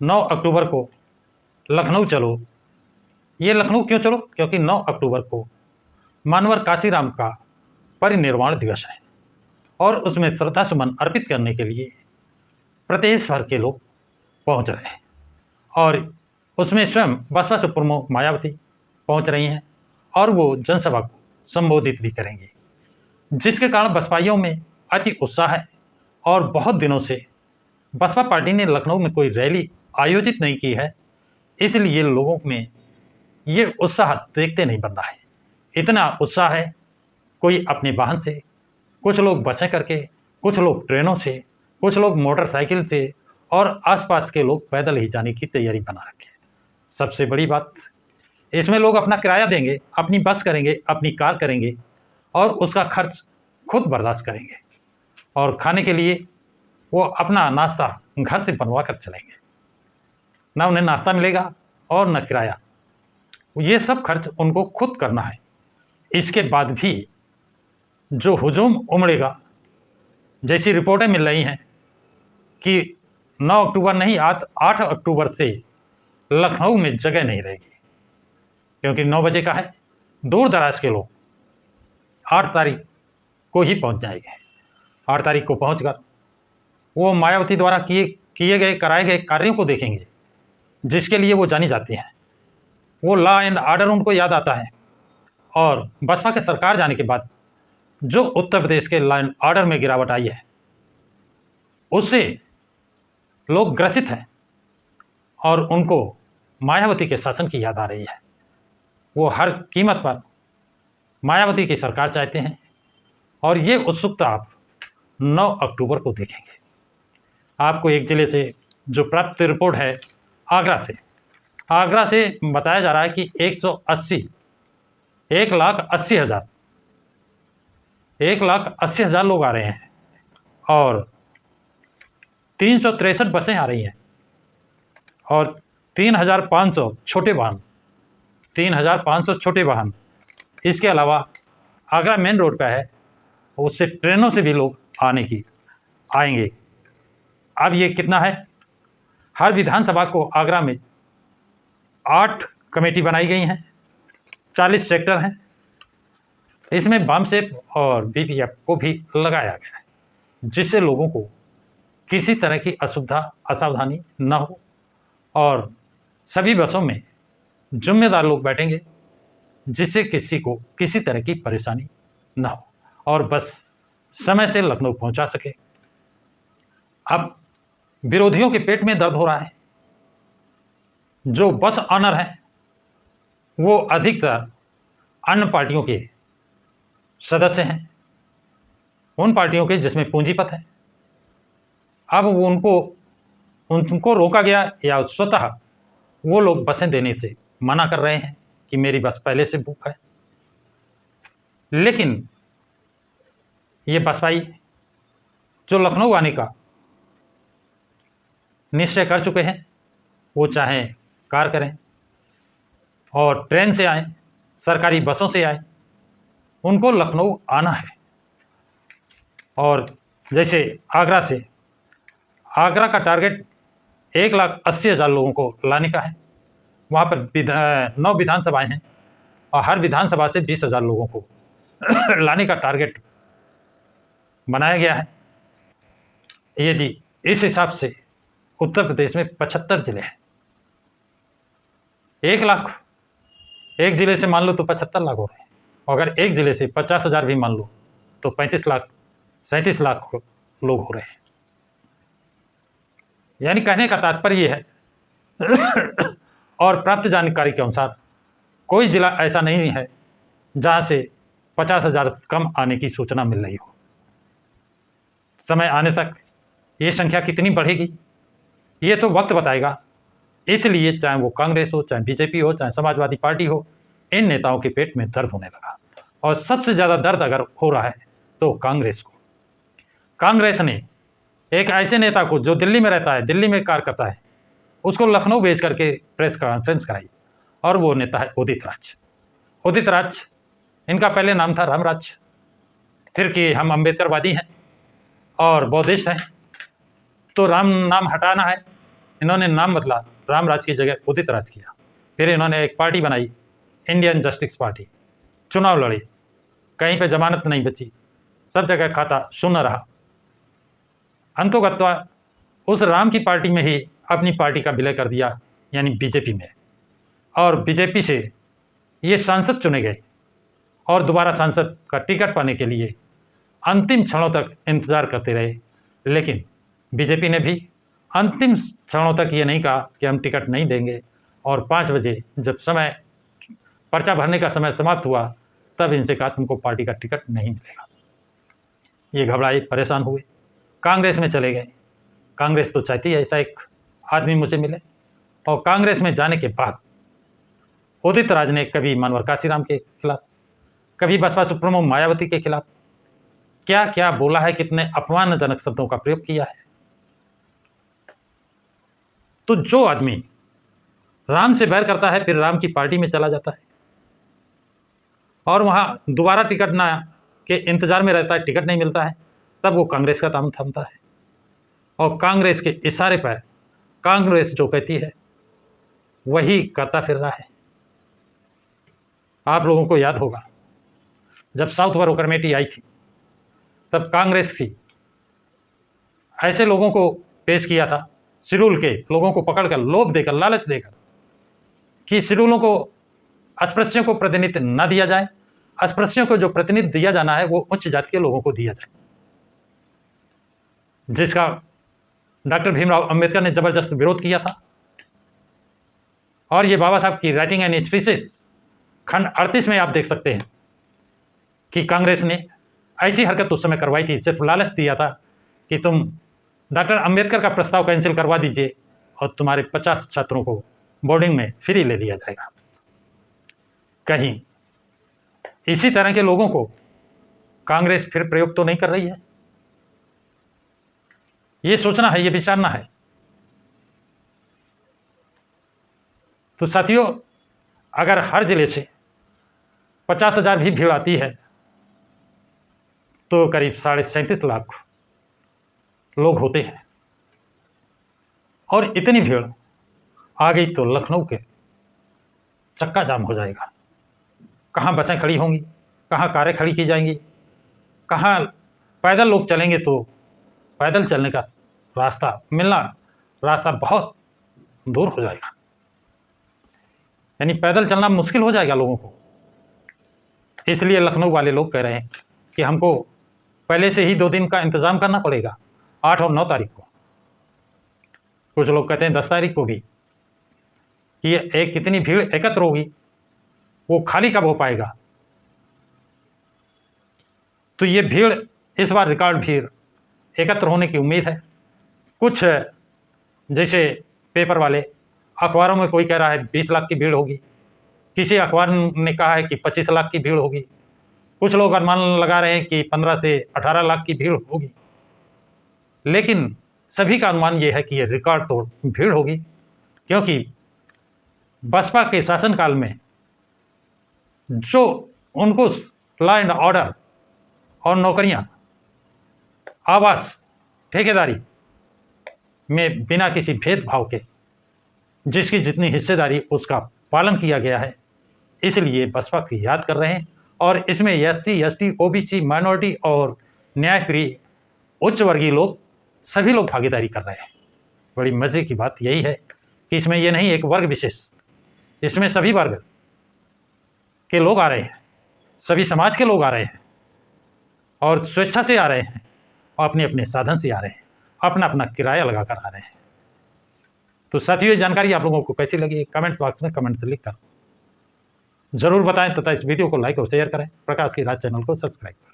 9 अक्टूबर को लखनऊ चलो। ये लखनऊ क्यों चलो? क्योंकि 9 अक्टूबर को मानवर काशीराम का परिनिर्वाण दिवस है और उसमें श्रद्धा सुमन अर्पित करने के लिए प्रदेश भर के लोग पहुंच रहे हैं और उसमें स्वयं बसपा सुप्रीमो मायावती पहुंच रही हैं और वो जनसभा को संबोधित भी करेंगी, जिसके कारण बसपाइयों में अति उत्साह है। और बहुत दिनों से बसपा पार्टी ने लखनऊ में कोई रैली आयोजित नहीं की है, इसलिए लोगों में ये उत्साह देखते नहीं बन रहा है। इतना उत्साह है, कोई अपने वाहन से, कुछ लोग बसें करके, कुछ लोग ट्रेनों से, कुछ लोग मोटरसाइकिल से और आसपास के लोग पैदल ही जाने की तैयारी बना रखे हैं। सबसे बड़ी बात, इसमें लोग अपना किराया देंगे, अपनी बस करेंगे, अपनी कार करेंगे और उसका खर्च खुद बर्दाश्त करेंगे और खाने के लिए वो अपना नाश्ता घर से बनवा कर चलेंगे। ना उन्हें नाश्ता मिलेगा और न किराया, ये सब खर्च उनको खुद करना है। इसके बाद भी जो हुजूम उमड़ेगा, जैसी रिपोर्टें मिल रही हैं कि 9 अक्टूबर नहीं 8 अक्टूबर से लखनऊ में जगह नहीं रहेगी, क्योंकि 9 बजे का है। दूर दराज के लोग 8 तारीख को ही पहुंच जाएंगे। 8 तारीख को पहुंचकर वो मायावती द्वारा किए गए कराए गए कार्यों को देखेंगे, जिसके लिए वो जानी जाती हैं। वो लॉ एंड ऑर्डर उनको याद आता है और बसपा के सरकार जाने के बाद जो उत्तर प्रदेश के लॉ एंड ऑर्डर में गिरावट आई है, उससे लोग ग्रसित हैं और उनको मायावती के शासन की याद आ रही है। वो हर कीमत पर मायावती की सरकार चाहते हैं और ये उत्सुकता आप 9 अक्टूबर को देखेंगे। आपको एक जिले से जो प्राप्त रिपोर्ट है आगरा से बताया जा रहा है कि 1,80,000 लोग आ रहे हैं और 363 बसें आ रही हैं और 3,500 छोटे वाहन। इसके अलावा आगरा मेन रोड पर है, उससे ट्रेनों से भी लोग आएंगे। अब ये कितना है? हर विधानसभा को आगरा में 8 कमेटी बनाई गई हैं, 40 सेक्टर हैं। इसमें बामसेफ और बीपीएफ को भी लगाया गया है, जिससे लोगों को किसी तरह की असावधानी न हो और सभी बसों में जिम्मेदार लोग बैठेंगे, जिससे किसी को किसी तरह की परेशानी न हो और बस समय से लखनऊ पहुंचा सके। अब विरोधियों के पेट में दर्द हो रहा है। जो बस ऑनर हैं वो अधिकतर अन्य पार्टियों के सदस्य हैं, उन पार्टियों के जिसमें पूंजीपत है। अब वो उनको रोका गया या स्वतः वो लोग बसें देने से मना कर रहे हैं कि मेरी बस पहले से बुक है। लेकिन ये बसपाई जो लखनऊ आने का निश्चय कर चुके हैं, वो चाहे कार करें और ट्रेन से आएँ, सरकारी बसों से आएँ, उनको लखनऊ आना है। और जैसे आगरा का टारगेट 1,80,000 लोगों को लाने का है। वहाँ पर 9 विधानसभाएं हैं और हर विधानसभा से 20,000 लोगों को लाने का टारगेट बनाया गया है। यदि इस हिसाब से उत्तर प्रदेश में 75 जिले हैं, 1 लाख एक जिले से मान लो तो 75 लाख हो रहे हैं। अगर एक जिले से 50,000 भी मान लो तो 37 लाख लोग हो रहे हैं। यानी कहने का तात्पर्य यह है और प्राप्त जानकारी के अनुसार कोई जिला ऐसा नहीं है जहां से 50,000 कम आने की सूचना मिल रही हो। समय आने तक ये संख्या कितनी बढ़ेगी ये तो वक्त बताएगा। इसलिए चाहे वो कांग्रेस हो, चाहे बीजेपी हो, चाहे समाजवादी पार्टी हो, इन नेताओं के पेट में दर्द होने लगा और सबसे ज़्यादा दर्द अगर हो रहा है तो कांग्रेस को। कांग्रेस ने एक ऐसे नेता को जो दिल्ली में रहता है, दिल्ली में कार्य करता है, उसको लखनऊ भेज करके प्रेस कॉन्फ्रेंस कराई और वो नेता है उदित राज। इनका पहले नाम था रामराज, फिर कि हम अम्बेडकरवादी हैं और बौद्धिस्ट हैं तो राम नाम हटाना है, इन्होंने नाम बदला, रामराज की जगह उदित राज किया। फिर इन्होंने एक पार्टी बनाई, इंडियन जस्टिस पार्टी, चुनाव लड़े, कहीं पे जमानत नहीं बची, सब जगह खाता शून्य रहा। अंतोगत्वा उस राम की पार्टी में ही अपनी पार्टी का विलय कर दिया, यानी बीजेपी में। और बीजेपी से ये सांसद चुने गए और दोबारा सांसद का टिकट पाने के लिए अंतिम क्षणों तक इंतज़ार करते रहे। लेकिन बीजेपी ने भी अंतिम क्षणों तक ये नहीं कहा कि हम टिकट नहीं देंगे, और 5 बजे जब समय पर्चा भरने का समय समाप्त हुआ तब इनसे कहा तुमको पार्टी का टिकट नहीं मिलेगा। ये घबराए, परेशान हुए, कांग्रेस में चले गए। कांग्रेस तो चाहती है ऐसा एक आदमी मुझे मिले। और कांग्रेस में जाने के बाद उदित राज ने कभी मानवर काशीराम के खिलाफ, कभी बसपा सुप्रीमो मायावती के खिलाफ क्या क्या बोला है, कितने अपमानजनक शब्दों का प्रयोग किया है। तो जो आदमी राम से बैर करता है फिर राम की पार्टी में चला जाता है और वहां दोबारा टिकट ना के इंतजार में रहता है, टिकट नहीं मिलता है, तब वो कांग्रेस का दाम थामता है। और कांग्रेस के इशारे पर कांग्रेस जो कहती है वही करता फिर रहा है। आप लोगों को याद होगा जब साउथ बरो कमेटी आई थी तब कांग्रेस की ऐसे लोगों को पेश किया था, शेड्यूल के लोगों को पकड़कर, लोभ देकर, लालच देकर कि शेड्यूलों को, अस्पृश्यों को प्रतिनिधित्व न दिया जाए, अस्पृश्यों को जो प्रतिनिधित्व दिया जाना है वो उच्च जाति के लोगों को दिया जाए, जिसका डॉक्टर भीमराव अंबेडकर ने जबरदस्त विरोध किया था। और ये बाबा साहब की राइटिंग एंड स्पीचेस खंड 38 में आप देख सकते हैं कि कांग्रेस ने ऐसी हरकत उस समय करवाई थी, सिर्फ लालच दिया था कि तुम डॉक्टर अंबेडकर का प्रस्ताव कैंसिल करवा दीजिए और तुम्हारे 50 छात्रों को बोर्डिंग में फ्री ले लिया जाएगा। कहीं इसी तरह के लोगों को कांग्रेस फिर प्रयोग तो नहीं कर रही है? ये सोचना है, ये विचारना है। तो साथियों, अगर हर जिले से 50,000 भी भीड़ आती है तो करीब 37.5 लाख लोग होते हैं। और इतनी भीड़ आ गई तो लखनऊ के चक्का जाम हो जाएगा। कहाँ बसें खड़ी होंगी, कहाँ कारें खड़ी की जाएंगी, कहाँ पैदल लोग चलेंगे, तो पैदल चलने का रास्ता मिलना, रास्ता बहुत दूर हो जाएगा, यानी पैदल चलना मुश्किल हो जाएगा लोगों को। इसलिए लखनऊ वाले लोग कह रहे हैं कि हमको पहले से ही 2 दिन का इंतज़ाम करना पड़ेगा, 8 और 9 तारीख को। कुछ लोग कहते हैं 10 तारीख को भी, कि एक कितनी भीड़ एकत्र होगी, वो खाली कब हो पाएगा। तो ये भीड़ इस बार रिकॉर्ड भीड़ एकत्र होने की उम्मीद है। कुछ जैसे पेपर वाले, अखबारों में कोई कह रहा है 20 लाख की भीड़ होगी, किसी अखबार ने कहा है कि 25 लाख की भीड़ होगी, कुछ लोग अनुमान लगा रहे हैं कि 15 से 18 लाख की भीड़ होगी। लेकिन सभी का अनुमान ये है कि ये रिकॉर्ड तोड़ भीड़ होगी, क्योंकि बसपा के शासनकाल में जो उनको लॉ एंड ऑर्डर और नौकरियां, आवास, ठेकेदारी में बिना किसी भेदभाव के जिसकी जितनी हिस्सेदारी उसका पालन किया गया है, इसलिए बसपा की याद कर रहे हैं। और इसमें SC, ST, OBC, माइनॉरिटी और न्यायप्रिय उच्च वर्गीय लोग, सभी लोग भागीदारी कर रहे हैं। बड़ी मज़े की बात यही है कि इसमें ये नहीं एक वर्ग विशेष, इसमें सभी वर्ग के लोग आ रहे हैं, सभी समाज के लोग आ रहे हैं और स्वेच्छा से आ रहे हैं और अपने अपने साधन से आ रहे हैं, अपना अपना किराया लगा कर आ रहे हैं। तो साथियों, ये जानकारी आप लोगों को कैसी लगी कमेंट बॉक्स में कमेंट से लिखकर ज़रूर बताएं तथा इस वीडियो को लाइक और शेयर करें। प्रकाश की राज चैनल को सब्सक्राइब करें।